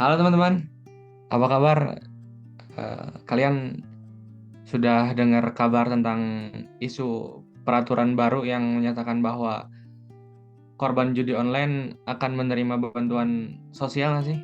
Halo teman-teman, apa kabar? Kalian sudah dengar kabar tentang isu peraturan baru yang menyatakan bahwa korban judi online akan menerima bantuan sosial nggak sih?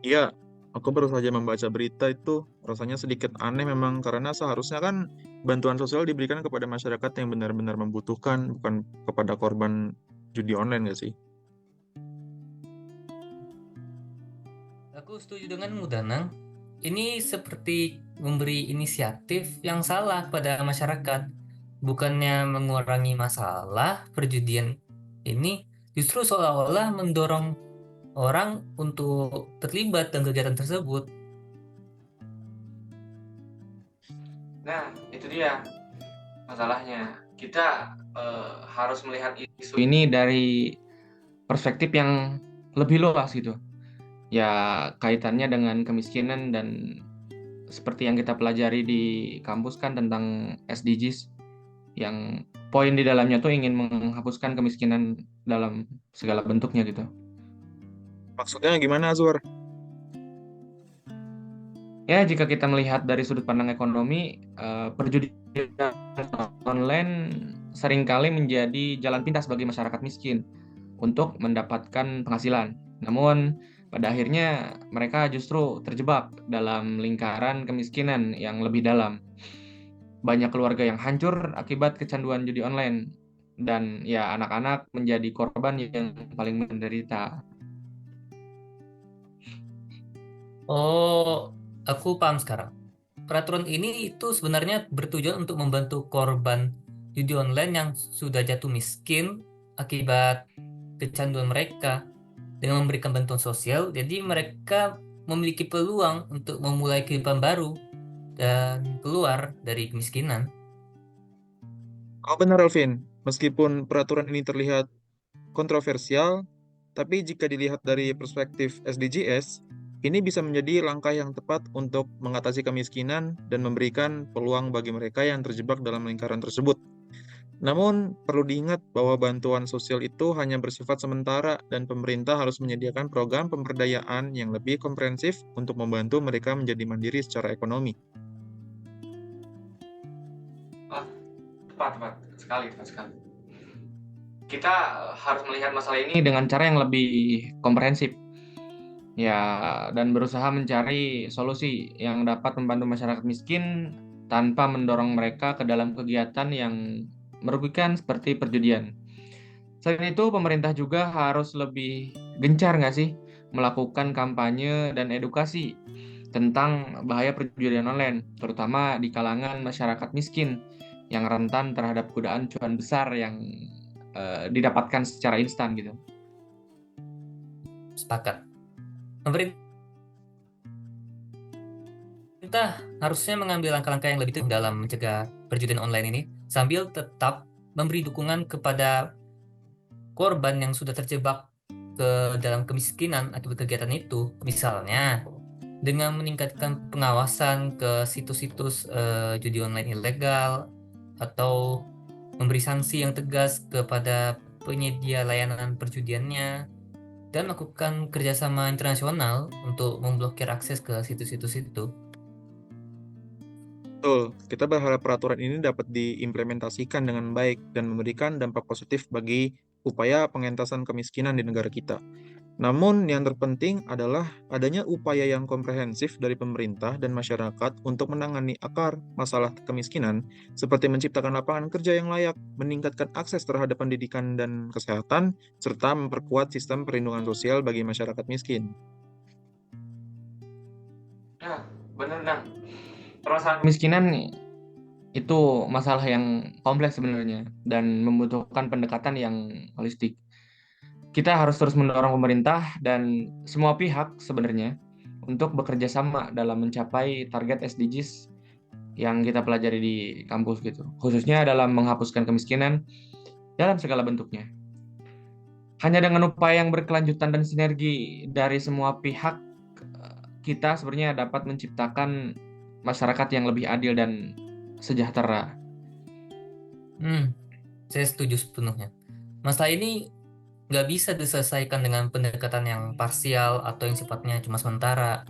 Iya, aku baru saja membaca berita itu. Rasanya sedikit aneh memang karena seharusnya kan bantuan sosial diberikan kepada masyarakat yang benar-benar membutuhkan, bukan kepada korban judi online nggak sih? Aku setuju denganmu, Danang. Ini seperti memberi inisiatif yang salah pada masyarakat. Bukannya mengurangi masalah perjudian ini, justru seolah-olah mendorong orang untuk terlibat dalam kegiatan tersebut. Nah, itu dia masalahnya. Kita harus melihat isu ini dari perspektif yang lebih luas gitu. Ya, kaitannya dengan kemiskinan dan seperti yang kita pelajari di kampus kan tentang SDGs yang poin di dalamnya tuh ingin menghapuskan kemiskinan dalam segala bentuknya gitu. Maksudnya gimana, Azwar? Ya, jika kita melihat dari sudut pandang ekonomi, perjudian online seringkali menjadi jalan pintas bagi masyarakat miskin untuk mendapatkan penghasilan. Namun, pada akhirnya mereka justru terjebak dalam lingkaran kemiskinan yang lebih dalam. Banyak keluarga yang hancur akibat kecanduan judi online, dan ya anak-anak menjadi korban yang paling menderita. Oh, aku paham sekarang. Peraturan ini itu sebenarnya bertujuan untuk membantu korban judi online yang sudah jatuh miskin akibat kecanduan mereka. Dengan memberikan bantuan sosial, jadi mereka memiliki peluang untuk memulai kehidupan baru dan keluar dari kemiskinan. Oh benar, Alvin. Meskipun peraturan ini terlihat kontroversial, tapi jika dilihat dari perspektif SDGs, ini bisa menjadi langkah yang tepat untuk mengatasi kemiskinan dan memberikan peluang bagi mereka yang terjebak dalam lingkaran tersebut. Namun, perlu diingat bahwa bantuan sosial itu hanya bersifat sementara dan pemerintah harus menyediakan program pemberdayaan yang lebih komprehensif untuk membantu mereka menjadi mandiri secara ekonomi. Ah, tepat sekali, tepat sekali. Kita harus melihat masalah ini dengan cara yang lebih komprehensif, ya, dan berusaha mencari solusi yang dapat membantu masyarakat miskin tanpa mendorong mereka ke dalam kegiatan yang merugikan seperti perjudian. Selain itu, pemerintah juga harus lebih gencar nggak sih melakukan kampanye dan edukasi tentang bahaya perjudian online, terutama di kalangan masyarakat miskin yang rentan terhadap godaan cuan besar yang didapatkan secara instan gitu. Sepakat. Pemerintah harusnya mengambil langkah-langkah yang lebih tegas dalam mencegah perjudian online ini, sambil tetap memberi dukungan kepada korban yang sudah terjebak ke dalam kemiskinan akibat kegiatan itu. Misalnya, dengan meningkatkan pengawasan ke situs-situs judi online ilegal atau memberi sanksi yang tegas kepada penyedia layanan perjudiannya dan melakukan kerjasama internasional untuk memblokir akses ke situs-situs itu. Betul, kita berharap peraturan ini dapat diimplementasikan dengan baik dan memberikan dampak positif bagi upaya pengentasan kemiskinan di negara kita. Namun, yang terpenting adalah adanya upaya yang komprehensif dari pemerintah dan masyarakat untuk menangani akar masalah kemiskinan, seperti menciptakan lapangan kerja yang layak, meningkatkan akses terhadap pendidikan dan kesehatan, serta memperkuat sistem perlindungan sosial bagi masyarakat miskin. Ya, benar Nang. Permasalahan kemiskinan itu masalah yang kompleks sebenarnya dan membutuhkan pendekatan yang holistik. Kita harus terus mendorong pemerintah dan semua pihak sebenarnya untuk bekerja sama dalam mencapai target SDGs yang kita pelajari di kampus gitu, khususnya dalam menghapuskan kemiskinan dalam segala bentuknya. Hanya dengan upaya yang berkelanjutan dan sinergi dari semua pihak, kita sebenarnya dapat menciptakan masyarakat yang lebih adil dan sejahtera. Hmm, saya setuju sepenuhnya. Masalah ini nggak bisa diselesaikan dengan pendekatan yang parsial atau yang sifatnya cuma sementara.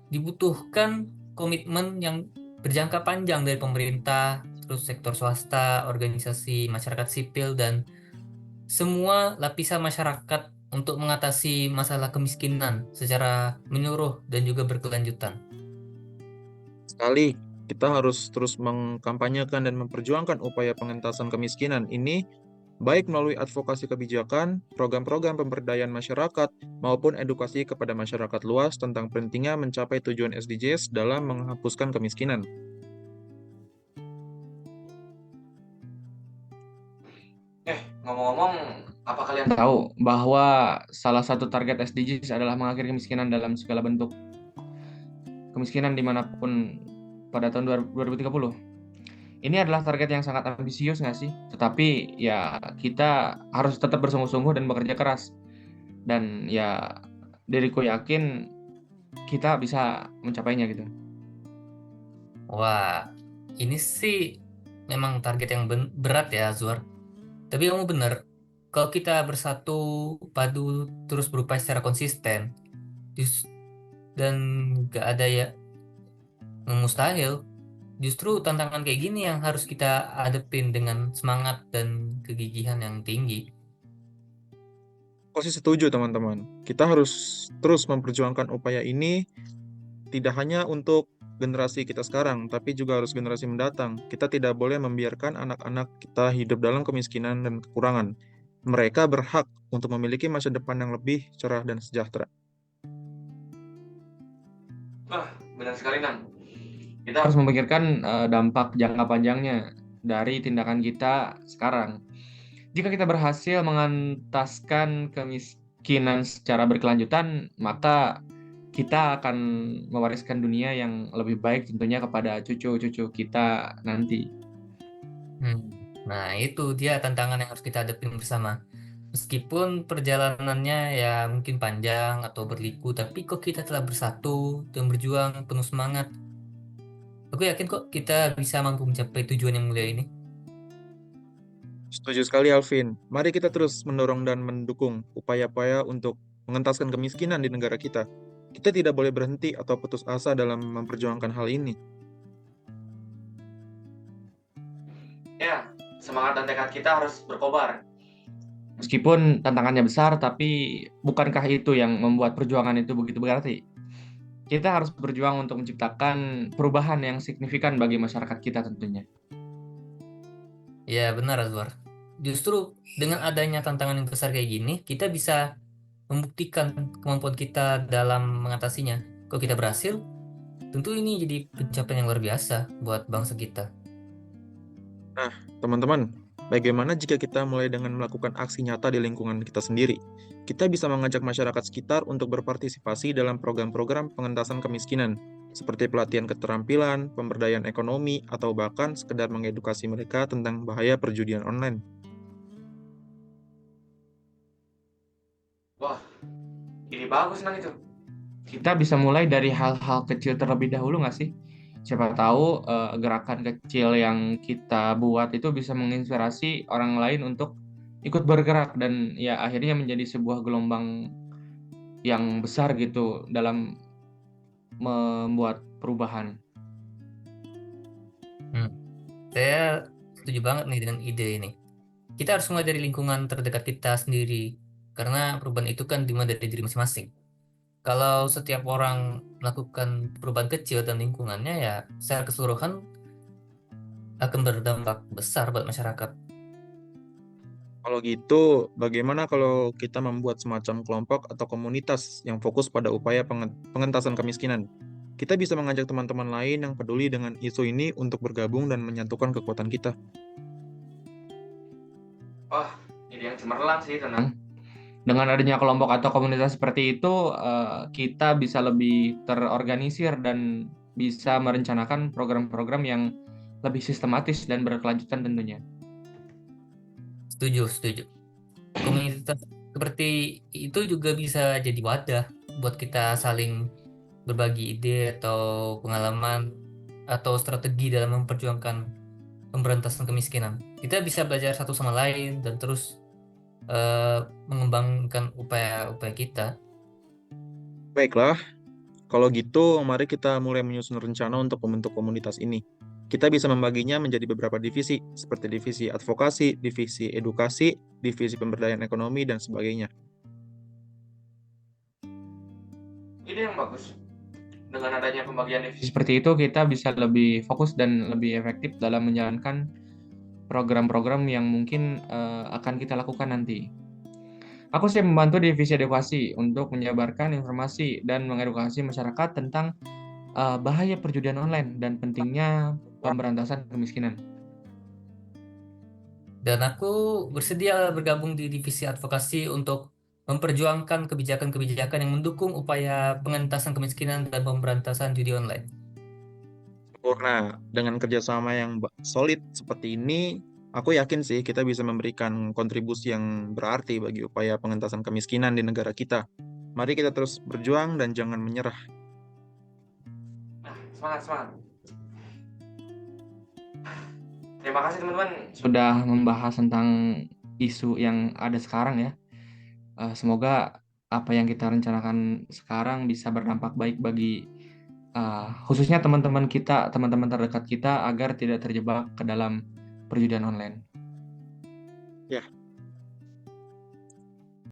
Dibutuhkan komitmen yang berjangka panjang dari pemerintah, terus sektor swasta, organisasi masyarakat sipil, dan semua lapisan masyarakat untuk mengatasi masalah kemiskinan secara menyeluruh dan juga berkelanjutan. Sekali, kita harus terus mengkampanyekan dan memperjuangkan upaya pengentasan kemiskinan ini, baik melalui advokasi kebijakan, program-program pemberdayaan masyarakat, maupun edukasi kepada masyarakat luas tentang pentingnya mencapai tujuan SDGs dalam menghapuskan kemiskinan. Ngomong-ngomong, apa kalian tahu bahwa salah satu target SDGs adalah mengakhiri kemiskinan dalam segala bentuk kemiskinan dimanapun pada tahun 2030? Ini adalah target yang sangat ambisius nggak sih? Tetapi ya kita harus tetap bersungguh-sungguh dan bekerja keras. Dan ya diriku yakin kita bisa mencapainya gitu. Wah, ini sih memang target yang berat ya, Azwar. Tapi kamu benar, kalau kita bersatu, padu, terus berupaya secara konsisten, dan gak ada ya yang mustahil, justru tantangan kayak gini yang harus kita hadepin dengan semangat dan kegigihan yang tinggi. Aku sih setuju, teman-teman. Kita harus terus memperjuangkan upaya ini, tidak hanya untuk generasi kita sekarang, tapi juga harus generasi mendatang. Kita tidak boleh membiarkan anak-anak kita hidup dalam kemiskinan dan kekurangan. Mereka berhak untuk memiliki masa depan yang lebih cerah dan sejahtera. Wah, benar sekali, Nang. Kita harus memikirkan dampak jangka panjangnya dari tindakan kita sekarang. Jika kita berhasil mengentaskan kemiskinan secara berkelanjutan, maka kita akan mewariskan dunia yang lebih baik tentunya kepada cucu-cucu kita nanti. Nah, itu dia tantangan yang harus kita hadapin bersama. Meskipun perjalanannya ya mungkin panjang atau berliku, tapi kok kita telah bersatu dan berjuang penuh semangat. Aku yakin kok kita bisa mampu mencapai tujuan yang mulia ini. Setuju sekali, Alvin. Mari kita terus mendorong dan mendukung upaya-upaya untuk mengentaskan kemiskinan di negara kita. Kita tidak boleh berhenti atau putus asa dalam memperjuangkan hal ini. Ya, semangat dan tekad kita harus berkobar. Meskipun tantangannya besar, tapi bukankah itu yang membuat perjuangan itu begitu berarti? Kita harus berjuang untuk menciptakan perubahan yang signifikan bagi masyarakat kita tentunya. Ya benar, Azwar. Justru dengan adanya tantangan yang besar kayak gini, kita bisa membuktikan kemampuan kita dalam mengatasinya. Kalau kita berhasil, tentu ini jadi pencapaian yang luar biasa buat bangsa kita. Nah, teman-teman, bagaimana jika kita mulai dengan melakukan aksi nyata di lingkungan kita sendiri? Kita bisa mengajak masyarakat sekitar untuk berpartisipasi dalam program-program pengentasan kemiskinan, seperti pelatihan keterampilan, pemberdayaan ekonomi, atau bahkan sekedar mengedukasi mereka tentang bahaya perjudian online. Wah, ini bagus Nang itu. Kita bisa mulai dari hal-hal kecil terlebih dahulu nggak sih? Siapa tahu gerakan kecil yang kita buat itu bisa menginspirasi orang lain untuk ikut bergerak dan ya akhirnya menjadi sebuah gelombang yang besar gitu dalam membuat perubahan. Saya setuju banget nih dengan ide ini. Kita harus mulai dari lingkungan terdekat kita sendiri, karena perubahan itu kan dimulai dari diri masing-masing. Kalau setiap orang melakukan perubahan kecil dan lingkungannya, ya secara keseluruhan akan berdampak besar buat masyarakat. Kalau gitu, bagaimana kalau kita membuat semacam kelompok atau komunitas yang fokus pada upaya pengentasan kemiskinan? Kita bisa mengajak teman-teman lain yang peduli dengan isu ini untuk bergabung dan menyatukan kekuatan kita. Wah, ide yang cemerlang sih, tenang. Dengan adanya kelompok atau komunitas seperti itu, kita bisa lebih terorganisir dan bisa merencanakan program-program yang lebih sistematis dan berkelanjutan tentunya. Setuju. Komunitas seperti itu juga bisa jadi wadah buat kita saling berbagi ide atau pengalaman atau strategi dalam memperjuangkan pemberantasan kemiskinan. Kita bisa belajar satu sama lain dan terus mengembangkan upaya-upaya kita. Baiklah, kalau gitu mari kita mulai menyusun rencana untuk membentuk komunitas ini. Kita bisa membaginya menjadi beberapa divisi, seperti divisi advokasi, divisi edukasi, divisi pemberdayaan ekonomi, dan sebagainya. Ide yang bagus. Dengan adanya pembagian divisi seperti itu, kita bisa lebih fokus dan lebih efektif dalam menjalankan program-program yang mungkin akan kita lakukan nanti. Aku siap membantu divisi edukasi untuk menyebarkan informasi dan mengedukasi masyarakat tentang bahaya perjudian online dan pentingnya pemberantasan kemiskinan. Dan aku bersedia bergabung di divisi advokasi untuk memperjuangkan kebijakan-kebijakan yang mendukung upaya pengentasan kemiskinan dan pemberantasan judi online. Sempurna. Dengan kerjasama yang solid seperti ini, aku yakin sih kita bisa memberikan kontribusi yang berarti bagi upaya pengentasan kemiskinan di negara kita. Mari kita terus berjuang dan jangan menyerah. Semangat, semangat. Terima kasih teman-teman sudah membahas tentang isu yang ada sekarang ya. Semoga apa yang kita rencanakan sekarang bisa berdampak baik bagi khususnya teman-teman kita, teman-teman terdekat kita agar tidak terjebak ke dalam perjudian online. Ya,